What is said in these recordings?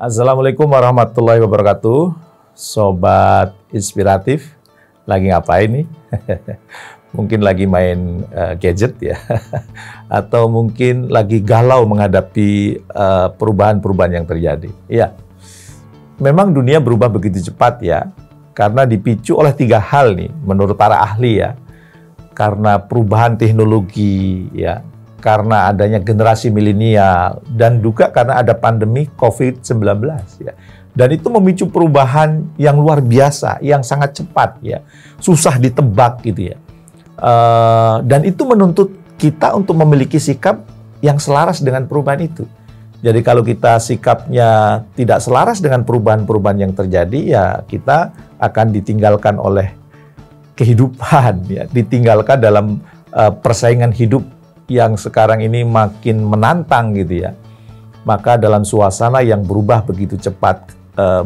Assalamualaikum warahmatullahi wabarakatuh. Sobat inspiratif, lagi ngapain nih? Mungkin lagi main gadget ya. Atau mungkin lagi galau menghadapi perubahan-perubahan yang terjadi. Iya, memang dunia berubah begitu cepat ya. Karena dipicu oleh 3 hal nih, menurut para ahli ya. Karena perubahan teknologi ya, karena adanya generasi milenial, dan juga karena ada pandemi COVID-19 ya. Dan itu memicu perubahan yang luar biasa, yang sangat cepat ya, susah ditebak gitu ya. Dan itu menuntut kita untuk memiliki sikap yang selaras dengan perubahan itu. Jadi kalau kita sikapnya tidak selaras dengan perubahan-perubahan yang terjadi, ya kita akan ditinggalkan oleh kehidupan ya, ditinggalkan dalam persaingan hidup yang sekarang ini makin menantang gitu ya. Maka dalam suasana yang berubah begitu cepat,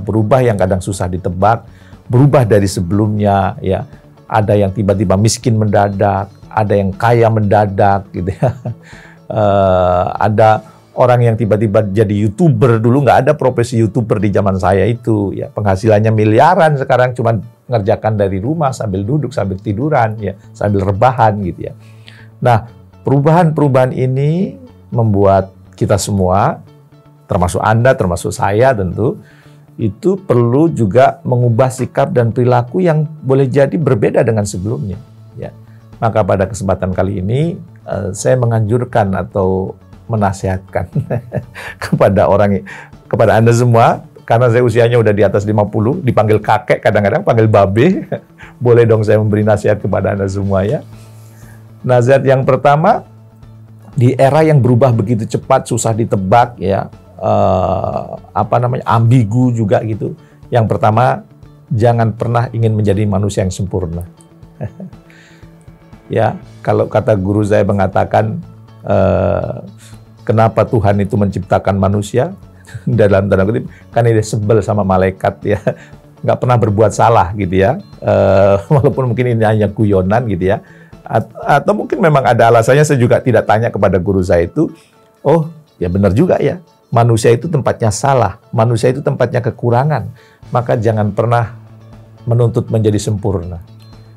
berubah yang kadang susah ditebak, berubah dari sebelumnya ya. Ada yang tiba-tiba miskin mendadak, ada yang kaya mendadak gitu ya. Ada orang yang tiba-tiba jadi YouTuber, dulu nggak ada profesi YouTuber di zaman saya itu ya. Penghasilannya miliaran, sekarang cuma ngerjakan dari rumah sambil duduk, sambil tiduran ya, sambil rebahan gitu ya. Nah, perubahan-perubahan ini membuat kita semua, termasuk Anda, termasuk saya tentu, itu perlu juga mengubah sikap dan perilaku yang boleh jadi berbeda dengan sebelumnya ya. Maka pada kesempatan kali ini saya menganjurkan atau menasihatkan kepada Anda semua, karena saya usianya udah di atas 50, dipanggil kakek, kadang-kadang panggil babe. Boleh dong saya memberi nasihat kepada Anda semua ya. Nasihat yang pertama, di era yang berubah begitu cepat, susah ditebak ya, ambigu juga gitu. Yang pertama, jangan pernah ingin menjadi manusia yang sempurna. Ya, kalau kata guru saya mengatakan, kenapa Tuhan itu menciptakan manusia? Dalam tanda kutip, karena dia sebel sama malaikat ya, nggak pernah berbuat salah gitu ya, walaupun mungkin ini hanya guyonan gitu ya, atau mungkin memang ada alasannya. Saya juga tidak tanya kepada guru saya itu. Oh ya, benar juga ya, manusia itu tempatnya salah, manusia itu tempatnya kekurangan, maka jangan pernah menuntut menjadi sempurna.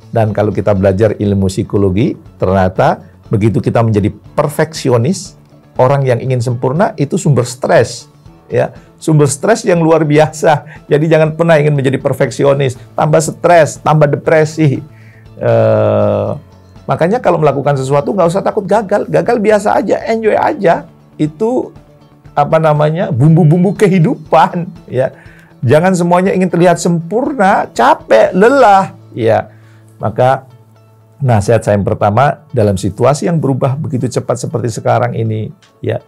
Dan kalau kita belajar ilmu psikologi, ternyata begitu kita menjadi perfeksionis, orang yang ingin sempurna itu sumber stres. Ya, sumber stres yang luar biasa. Jadi jangan pernah ingin menjadi perfeksionis, tambah stres, tambah depresi. Makanya kalau melakukan sesuatu nggak usah takut gagal. Gagal biasa aja, enjoy aja. Itu bumbu-bumbu kehidupan. Ya, jangan semuanya ingin terlihat sempurna, capek, lelah. Ya, maka nasihat saya yang pertama, dalam situasi yang berubah begitu cepat seperti sekarang ini, ya,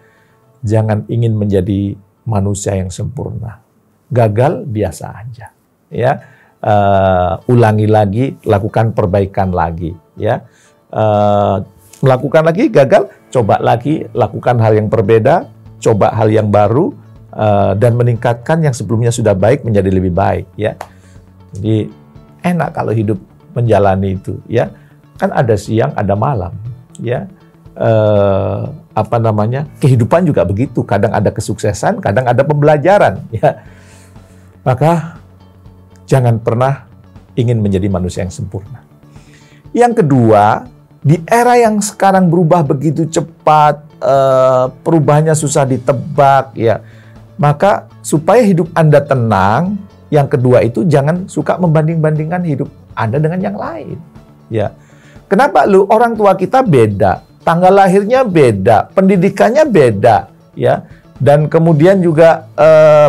jangan ingin menjadi manusia yang sempurna. Gagal biasa aja, ya. Ulangi lagi, lakukan perbaikan lagi, ya. Melakukan lagi, gagal, coba lagi, lakukan hal yang berbeda, coba hal yang baru, dan meningkatkan yang sebelumnya sudah baik menjadi lebih baik, ya. Jadi enak kalau hidup menjalani itu, ya. Kan ada siang, ada malam, ya. Kehidupan juga begitu. Kadang ada kesuksesan, kadang ada pembelajaran, ya. Maka jangan pernah ingin menjadi manusia yang sempurna. Yang kedua, di era yang sekarang berubah begitu cepat, perubahannya susah ditebak, ya. Maka supaya hidup Anda tenang, yang kedua itu jangan suka membanding-bandingkan hidup Anda dengan yang lain, ya. Kenapa orang tua kita beda, tanggal lahirnya beda, pendidikannya beda, ya, dan kemudian juga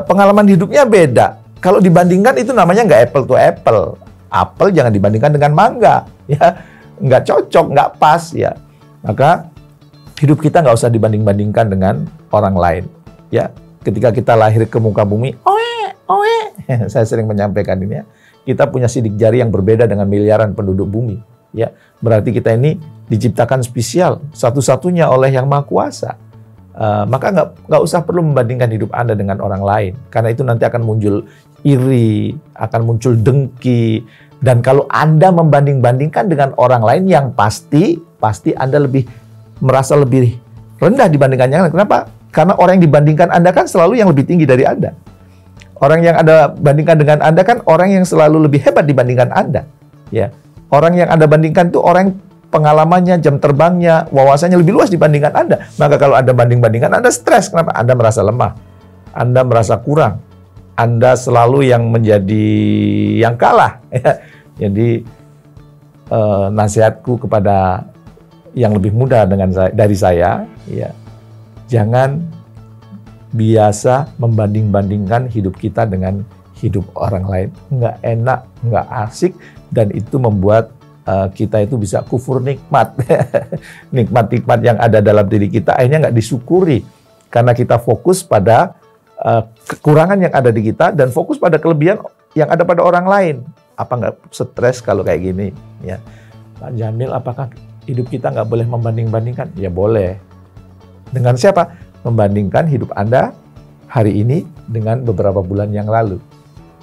pengalaman hidupnya beda. Kalau dibandingkan itu namanya nggak apple to apple. Apel jangan dibandingkan dengan mangga, ya, nggak cocok, nggak pas, ya. Maka hidup kita nggak usah dibanding-bandingkan dengan orang lain, ya. Ketika kita lahir ke muka bumi, saya sering menyampaikan ini ya, kita punya sidik jari yang berbeda dengan miliaran penduduk bumi. Ya, berarti kita ini diciptakan spesial, satu-satunya oleh Yang Maha Kuasa. Maka nggak usah perlu membandingkan hidup Anda dengan orang lain, karena itu nanti akan muncul iri, akan muncul dengki, dan kalau Anda membanding-bandingkan dengan orang lain, yang pasti Anda merasa lebih rendah dibandingkan yang lain. Kenapa? Karena orang yang dibandingkan Anda kan selalu yang lebih tinggi dari Anda. Orang yang Anda bandingkan dengan Anda kan orang yang selalu lebih hebat dibandingkan Anda. Ya, orang yang Anda bandingkan itu orang pengalamannya, jam terbangnya, wawasannya lebih luas dibandingkan Anda. Maka kalau Anda banding-bandingkan, Anda stres. Kenapa? Anda merasa lemah. Anda merasa kurang. Anda selalu yang menjadi yang kalah. Jadi nasihatku kepada yang lebih muda dari saya, ya, jangan biasa membanding-bandingkan hidup kita dengan hidup orang lain. Nggak enak, nggak asik, dan itu membuat kita itu bisa kufur nikmat. Nikmat-nikmat yang ada dalam diri kita akhirnya nggak disyukuri. Karena kita fokus pada kekurangan yang ada di kita dan fokus pada kelebihan yang ada pada orang lain. Apa nggak stres kalau kayak gini? Ya, Pak Jamil, apakah hidup kita nggak boleh membanding-bandingkan? Ya boleh. Dengan siapa? Membandingkan hidup Anda hari ini dengan beberapa bulan yang lalu.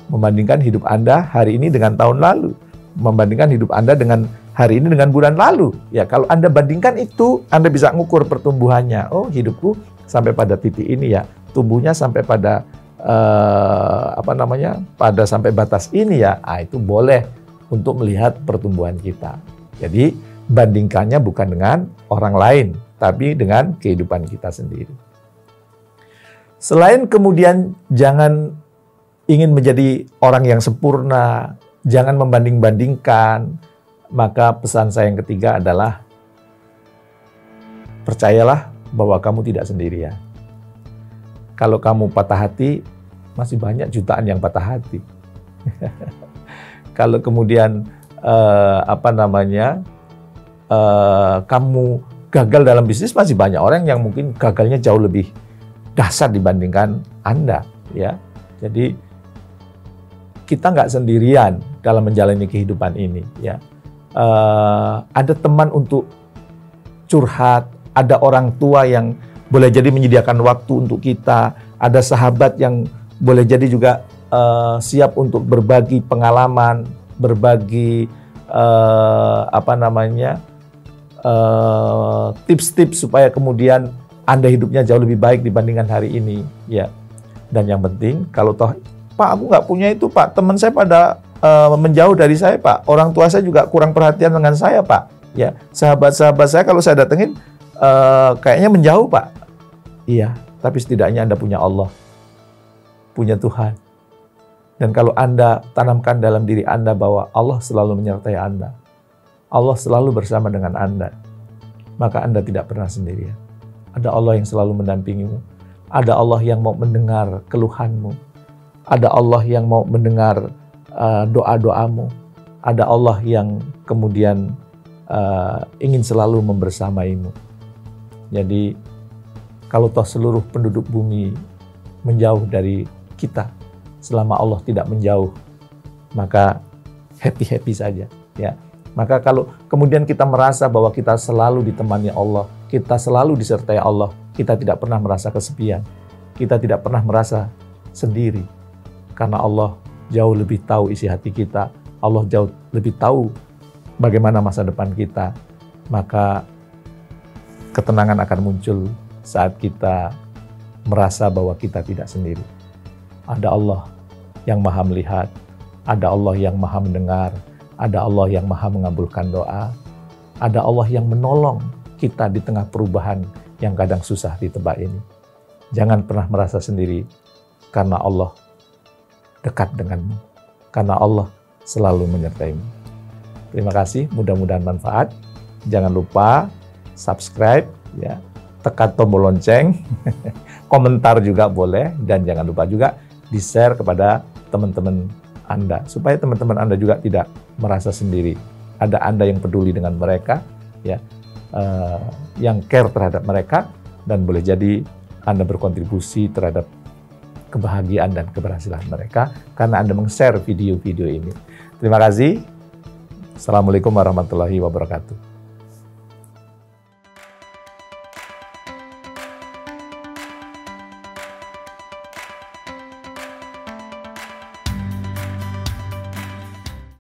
Membandingkan hidup Anda hari ini dengan tahun lalu. Membandingkan hidup Anda dengan hari ini dengan bulan lalu. Ya, kalau Anda bandingkan itu, Anda bisa mengukur pertumbuhannya. Oh, hidupku sampai pada titik ini ya. Tumbuhnya sampai pada pada sampai batas ini ya. Itu boleh untuk melihat pertumbuhan kita. Jadi bandingkannya bukan dengan orang lain, tapi dengan kehidupan kita sendiri. Selain kemudian jangan ingin menjadi orang yang sempurna, jangan membanding-bandingkan, maka pesan saya yang ketiga adalah percayalah bahwa kamu tidak sendirian. Kalau kamu patah hati, masih banyak jutaan yang patah hati. Kalau kemudian kamu gagal dalam bisnis, masih banyak orang yang mungkin gagalnya jauh lebih dahsyat dibandingkan Anda, ya. Jadi kita nggak sendirian dalam menjalani kehidupan ini, ya. Ada teman untuk curhat, ada orang tua yang boleh jadi menyediakan waktu untuk kita, ada sahabat yang boleh jadi juga siap untuk berbagi pengalaman, berbagi tips-tips supaya kemudian Anda hidupnya jauh lebih baik dibandingkan hari ini, ya. Dan yang penting, kalau toh, Pak, aku nggak punya itu, Pak, teman saya pada menjauh dari saya, Pak, orang tua saya juga kurang perhatian dengan saya, Pak, ya, sahabat-sahabat saya kalau saya datengin kayaknya menjauh, Pak. Iya, tapi setidaknya Anda punya Allah, punya Tuhan. Dan kalau Anda tanamkan dalam diri Anda bahwa Allah selalu menyertai Anda, Allah selalu bersama dengan Anda, maka Anda tidak pernah sendirian. Ada Allah yang selalu mendampingimu. Ada Allah yang mau mendengar keluhanmu. Ada Allah yang mau mendengar doa-doamu. Ada Allah yang kemudian ingin selalu membersamaimu. Jadi, kalau toh seluruh penduduk bumi menjauh dari kita, selama Allah tidak menjauh, maka happy-happy saja, ya. Maka kalau kemudian kita merasa bahwa kita selalu ditemani Allah, kita selalu disertai Allah, kita tidak pernah merasa kesepian, kita tidak pernah merasa sendiri, karena Allah jauh lebih tahu isi hati kita, Allah jauh lebih tahu bagaimana masa depan kita, maka ketenangan akan muncul saat kita merasa bahwa kita tidak sendiri. Ada Allah yang maha melihat, ada Allah yang maha mendengar, ada Allah yang maha mengabulkan doa, ada Allah yang menolong kita di tengah perubahan yang kadang susah ditebak ini. Jangan pernah merasa sendiri, karena Allah dekat denganmu, karena Allah selalu menyertaimu. Terima kasih, mudah-mudahan manfaat. Jangan lupa subscribe, ya, tekan tombol lonceng, komentar juga boleh, dan jangan lupa juga di-share kepada teman-teman Anda, supaya teman-teman Anda juga tidak merasa sendiri. Ada Anda yang peduli dengan mereka, ya, yang care terhadap mereka, dan boleh jadi Anda berkontribusi terhadap kebahagiaan dan keberhasilan mereka karena Anda meng-share video-video ini. Terima kasih. Assalamualaikum warahmatullahi wabarakatuh.